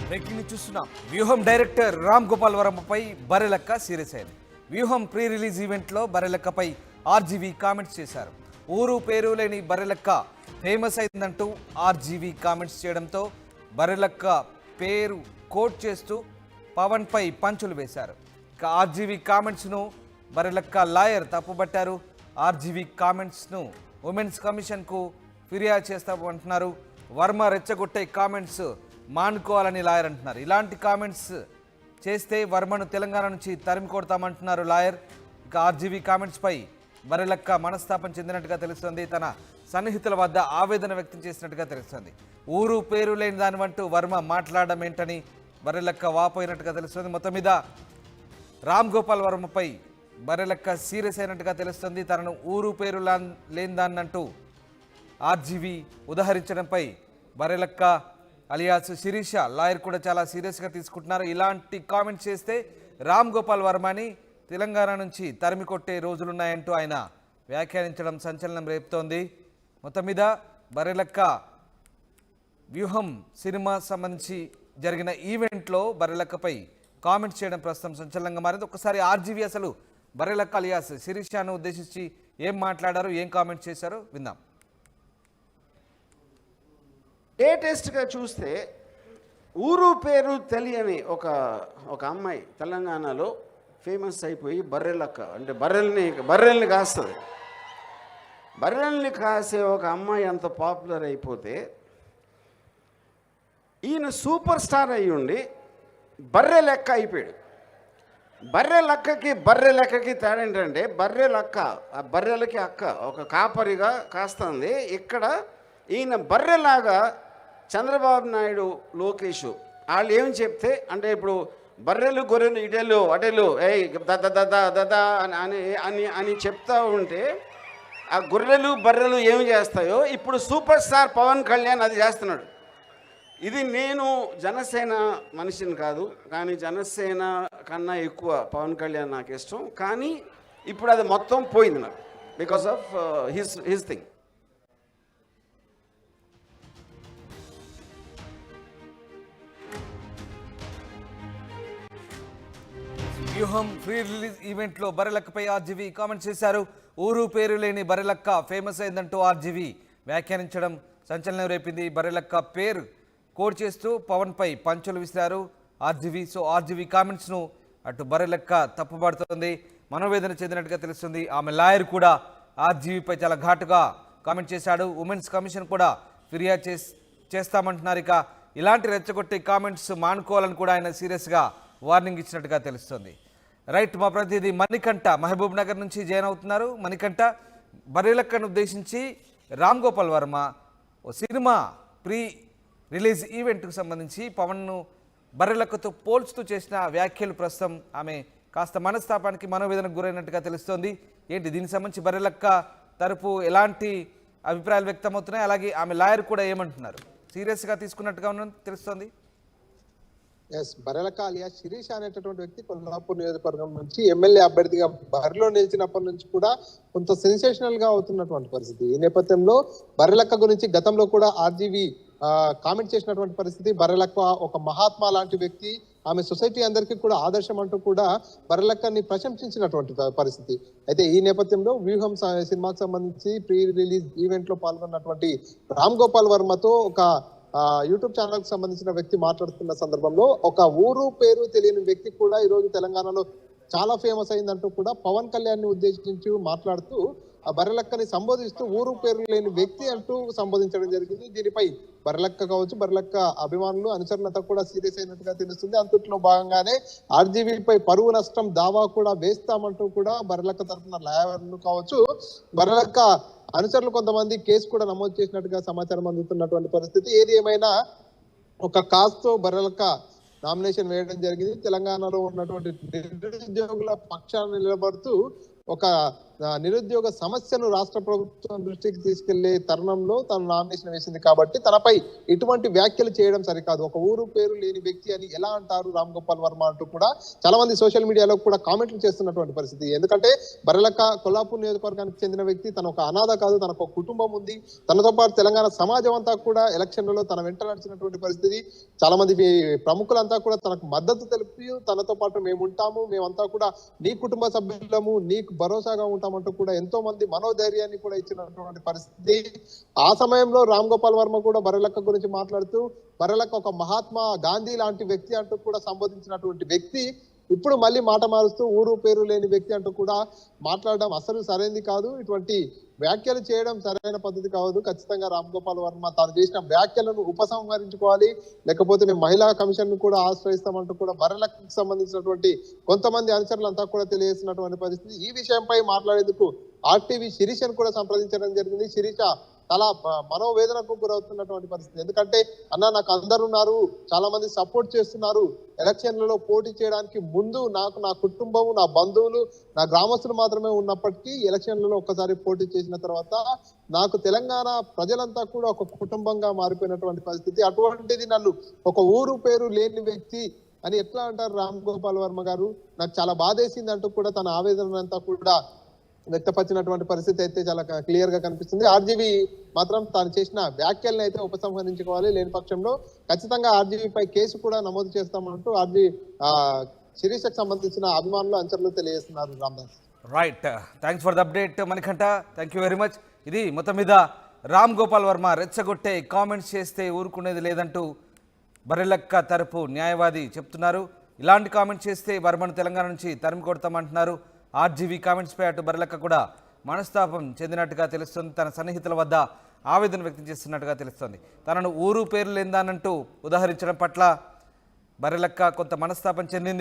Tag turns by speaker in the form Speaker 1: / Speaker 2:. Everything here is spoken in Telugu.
Speaker 1: బ్రేకింగ్ చూస్తున్నాం. వ్యూహం డైరెక్టర్ రామ్ గోపాల్ వర్మపై బర్రెలక్క సీరియస్ అయింది. వ్యూహం ప్రీ రిలీజ్ ఈవెంట్లో బర్రెలక్కపై ఆర్జీవీ కామెంట్స్ చేశారు. ఊరు పేరు లేని బర్రెలక్క ఫేమస్ అయిందంటూ ఆర్జీవీ కామెంట్స్ చేయడంతో బర్రెలక్క పేరు కోట్ చేస్తూ పవన్పై పంచులు వేశారు. ఇక ఆర్జీవీ కామెంట్స్ను బర్రెలక్క లాయర్ తప్పుబట్టారు. ఆర్జీవీ కామెంట్స్ను ఉమెన్స్ కమిషన్కు ఫిర్యాదు చేస్తామంటున్నారు. వర్మ రెచ్చగొట్టే కామెంట్స్ మానుకోవాలని లాయర్ అంటున్నారు. ఇలాంటి కామెంట్స్ చేస్తే వర్మను తెలంగాణ నుంచి తరిమి కొడతామంటున్నారు లాయర్. ఇక ఆర్జీవీ కామెంట్స్పై బర్రెలక్క మనస్తాపం చెందినట్టుగా తెలుస్తుంది. తన సన్నిహితుల వద్ద ఆవేదన వ్యక్తం చేసినట్టుగా తెలుస్తుంది. ఊరు పేరు లేని దానివంటూ వర్మ మాట్లాడడం ఏంటని బర్రెలక్క వాపోయినట్టుగా తెలుస్తుంది. మొత్తం మీద రామ్ గోపాల్ వర్మపై బర్రెలక్క సీరియస్ అయినట్టుగా తెలుస్తుంది. తనను ఊరు పేరు లేని దాన్నంటూ ఆర్జీవీ ఉదహరించడంపై బర్రెలక్క అలియాస్ శిరీష లాయర్ కూడా చాలా సీరియస్గా తీసుకుంటున్నారు. ఇలాంటి కామెంట్స్ చేస్తే రామ్ గోపాల్ వర్మని తెలంగాణ నుంచి తరిమి కొట్టే రోజులున్నాయంటూ ఆయన వ్యాఖ్యానించడం సంచలనం రేపుతోంది. మొత్తం మీద బర్రెలక్క వ్యూహం సినిమా సంబంధించి జరిగిన ఈవెంట్లో బర్రెలక్కపై కామెంట్స్ చేయడం ప్రస్తుతం సంచలనంగా మారింది. ఒకసారి ఆర్జీవీ అసలు బర్రెలక్క అలియాస్ శిరీషను ఉద్దేశించి ఏం మాట్లాడారు, ఏం కామెంట్స్ చేశారో విందాం.
Speaker 2: లేటెస్ట్గా చూస్తే ఊరు పేరు తెలియని ఒక అమ్మాయి తెలంగాణలో ఫేమస్ అయిపోయి బర్రెలక్క అంటే బర్రెల్ని కాస్తుంది. బర్రెల్ని కాసే ఒక అమ్మాయి అంత పాపులర్ అయిపోతే ఈయన సూపర్ స్టార్ అయ్యి ఉండి బర్రె లెక్క అయిపోయాడు. బర్రె లెక్కకి తేడా ఏంటంటే ఆ బర్రెలకి అక్క ఒక కాపరిగా కాస్తుంది. ఇక్కడ ఈయన బర్రెలాగా చంద్రబాబు నాయుడు, లోకేష్ వాళ్ళు ఏం చెప్తే అంటే ఇప్పుడు బర్రెలు గొర్రెలు ఇటెలు అటెలు ఏయ్ దదా అని చెప్తా ఉంటే ఆ గొర్రెలు బర్రెలు ఏమి చేస్తాయో ఇప్పుడు సూపర్ స్టార్ పవన్ కళ్యాణ్ అది చేస్తున్నాడు. ఇది నేను జనసేన మనిషిని కాదు, కానీ జనసేన కన్నా ఎక్కువ పవన్ కళ్యాణ్ నాకు ఇష్టం. కానీ ఇప్పుడు అది మొత్తం పోయింది నాకు బికాస్ ఆఫ్ హిస్ థింగ్.
Speaker 1: వ్యూహం ప్రీ రిలీజ్ ఈవెంట్లో బర్రెలక్కపై ఆర్జీవీ కామెంట్ చేశారు. ఊరు పేరు లేని బర్రెలక్క ఫేమస్ అయిందంటూ ఆర్జీవీ వ్యాఖ్యానించడం సంచలనం రేపింది. బర్రెలక్క పేరు కోడ్ చేస్తూ పవన్పై పంచులు విసిరారు ఆర్జీవీ. సో ఆర్జీవీ కామెంట్స్ను అటు బర్రెలక్క తప్పుపడుతోంది, మనోవేదన చెందినట్టుగా తెలుస్తుంది. ఆమె లాయర్ కూడా ఆర్జీవీపై చాలా ఘాటుగా కామెంట్ చేశాడు. ఉమెన్స్ కమిషన్ కూడా ఫిర్యాదు చేస్తామంటున్నారు. ఇక ఇలాంటి రెచ్చగొట్టే కామెంట్స్ మానుకోవాలని కూడా ఆయన సీరియస్గా వార్నింగ్ ఇచ్చినట్టుగా తెలుస్తుంది. రైట్, మా ప్రతినిధి మణికంఠ మహబూబ్ నగర్ నుంచి జాయిన్ అవుతున్నారు. మణికంఠ, బర్రెలక్కను ఉద్దేశించి రామ్ గోపాల్ వర్మ ఓ సినిమా ప్రీ రిలీజ్ ఈవెంట్కు సంబంధించి పవన్ను బర్రెలక్కతో పోల్చుతూ చేసిన వ్యాఖ్యలు ప్రస్తుతం ఆమె కాస్త మనస్తాపానికి మనోవేదనకు గురైనట్టుగా తెలుస్తోంది. ఏంటి దీనికి సంబంధించి బర్రెలక్క తరపు ఎలాంటి అభిప్రాయాలు వ్యక్తమవుతున్నాయి, అలాగే ఆమె లాయర్ కూడా ఏమంటున్నారు, సీరియస్గా తీసుకున్నట్టుగా ఉన్నది తెలుస్తోంది.
Speaker 3: బర్రెలక్క అలియాస్ శిరీష అనేటటువంటి వ్యక్తి కొల్లాపూర్ నియోజకవర్గం నుంచి ఎమ్మెల్యే అభ్యర్థిగా బరిలో నిలిచినప్పటి నుంచి కూడా కొంత సెన్సేషనల్ గా అవుతున్నటువంటి పరిస్థితి. ఈ నేపథ్యంలో బర్రెలక్క గురించి గతంలో కూడా ఆర్జీవీ కామెంట్ చేసినటువంటి పరిస్థితి. బర్రెలక్క ఒక మహాత్మా లాంటి వ్యక్తి, ఆమె సొసైటీ అందరికీ కూడా ఆదర్శం అంటూ కూడా బర్రెలక్కని ప్రశంసించినటువంటి పరిస్థితి. అయితే ఈ నేపథ్యంలో వ్యూహం సినిమాకు సంబంధించి ప్రీ రిలీజ్ ఈవెంట్ లో పాల్గొన్నటువంటి రామ్ గోపాల్ వర్మతో ఒక యూట్యూబ్ ఛానల్ కు సంబంధించిన వ్యక్తి మాట్లాడుతున్న సందర్భంలో ఒక ఊరు పేరు తెలియని వ్యక్తి కూడా ఈ రోజు తెలంగాణలో చాలా ఫేమస్ అయిందంటూ కూడా పవన్ కళ్యాణ్ ని ఉద్దేశించి మాట్లాడుతూ ఆ బర్రెలక్కని సంబోధిస్తూ ఊరు పేరు లేని వ్యక్తి అంటూ సంబోధించడం జరిగింది. దీనిపై బర్రెలక్క కావచ్చు, బర్రెలక్క అభిమానులు అనుచరులతో కూడా సీరియస్ అయినట్టుగా తెలుస్తుంది. అంతట్లో భాగంగానే ఆర్జీవీపై పరువు నష్టం దావా కూడా వేస్తామంటూ కూడా బర్రెలక్క తరఫున లాయర్లు కావచ్చు, బర్రెలక్క అనుచరులు కొంతమంది కేసు కూడా నమోదు చేసినట్టుగా సమాచారం అందుతున్నటువంటి పరిస్థితి. ఏది ఏమైనా ఒక కాస్తో బర్రెలక్క నామినేషన్ వేయడం జరిగింది. తెలంగాణలో ఉన్నటువంటి నిరుద్యోగుల పక్షాన్ని నిలబడుతూ ఒక నిరుద్యోగ సమస్యను రాష్ట్ర ప్రభుత్వం దృష్టికి తీసుకెళ్లే తరుణంలో తను నామినేషన్ వేసింది కాబట్టి తనపై ఇటువంటి వ్యాఖ్యలు చేయడం సరికాదు. ఒక ఊరు పేరు లేని వ్యక్తి అని ఎలా అంటారు రామ్ గోపాల్ వర్మ అంటూ కూడా చాలా మంది సోషల్ మీడియాలో కూడా కామెంట్లు చేస్తున్నటువంటి పరిస్థితి. ఎందుకంటే బర్రెలక్క కొల్లాపూర్ నియోజకవర్గానికి చెందిన వ్యక్తి, తన ఒక అనాథ కాదు, తనకు ఒక కుటుంబం ఉంది. తనతో పాటు తెలంగాణ సమాజం అంతా కూడా ఎలక్షన్లలో తన వెంట నడిచినటువంటి పరిస్థితి. చాలా మంది ప్రముఖులంతా కూడా తనకు మద్దతు తెలిపి తనతో పాటు మేము ఉంటాము, మేమంతా కూడా నీ కుటుంబ సభ్యులము, నీకు భరోసాగా ఉంటామంటూ కూడా ఎంతో మంది మనోధైర్యాన్ని కూడా ఇచ్చినటువంటి పరిస్థితి. ఆ సమయంలో రామ్ గోపాల్ వర్మ కూడా బర్రెలక్క గురించి మాట్లాడుతూ బర్రెలక్క ఒక మహాత్మా గాంధీ లాంటి వ్యక్తి అంటూ కూడా సంబోధించినటువంటి వ్యక్తి ఇప్పుడు మళ్ళీ మాట మారుస్తూ ఊరు పేరు లేని వ్యక్తి అంటూ కూడా మాట్లాడడం అసలు సరైనది కాదు. ఇటువంటి వ్యాఖ్యలు చేయడం సరైన పద్ధతి కాదు. ఖచ్చితంగా రామ్ గోపాల్ వర్మ తాను చేసిన వ్యాఖ్యలను ఉపసంహరించుకోవాలి, లేకపోతే మేము మహిళా కమిషన్ ను కూడా ఆశ్రయిస్తామంటూ కూడా బర్రెలకు సంబంధించినటువంటి కొంతమంది అనుచరులంతా కూడా తెలియజేసినటువంటి పరిస్థితి. ఈ విషయంపై మాట్లాడేందుకు ఆర్టీవీ శిరీషను కూడా సంప్రదించడం జరిగింది. శిరీష చాలా మనోవేదనకు గురవుతున్నటువంటి పరిస్థితి. ఎందుకంటే అన్న నాకు అందరు ఉన్నారు, చాలా మంది సపోర్ట్ చేస్తున్నారు, ఎలక్షన్లలో పోటీ చేయడానికి ముందు నాకు నా కుటుంబం, నా బంధువులు, నా గ్రామస్తులు మాత్రమే ఉన్నప్పటికీ ఎలక్షన్లలో ఒక్కసారి పోటీ చేసిన తర్వాత నాకు తెలంగాణ ప్రజలంతా కూడా ఒక కుటుంబంగా మారిపోయినటువంటి పరిస్థితి. అటువంటిది నన్ను ఒక ఊరు పేరు లేని వ్యక్తి అని ఎట్లా అంటారు రామ్ గోపాల్ వర్మ గారు? నాకు చాలా బాధేసింది అంటూ కూడా తన ఆవేదన అంతా కూడా వ్యక్తపరిచినటువంటి పరిస్థితి అయితే చాలా క్లియర్ గా కనిపిస్తుంది. ఆర్జీవీ మాత్రం తాను చేసిన వ్యాఖ్యలను అయితే ఉపసంహరించుకోవాలి, లేని పక్షంలో ఖచ్చితంగా ఆర్జీవీపై కేసు కూడా నమోదు చేస్తామంటూ శిరీషకు సంబంధించిన అభిమానులు అంచనాలు తెలియజేస్తున్నారు. Ramdas
Speaker 1: right, thanks for the update Manikanta, thank you very much. ఇది మొత్తం మీద రామ్ గోపాల్ వర్మ రెచ్చగొట్టే కామెంట్స్ చేస్తే ఊరుకునేది లేదంటూ బర్రెలక్క తరపు న్యాయవాది చెప్తున్నారు. ఇలాంటి కామెంట్స్ చేస్తే వర్మను తెలంగాణ నుంచి తరిమి కొడతామంటున్నారు. ఆర్జీవీ కామెంట్స్పై అటు బర్రెలక్క కూడా మనస్తాపం చెందినట్టుగా తెలుస్తుంది. తన సన్నిహితుల వద్ద ఆవేదన వ్యక్తం చేస్తున్నట్టుగా తెలుస్తుంది. తనను ఊరు పేరు లేదానంటూ ఉదాహరించడం పట్ల బర్రెలక్క కొంత మనస్తాపం చెందింది.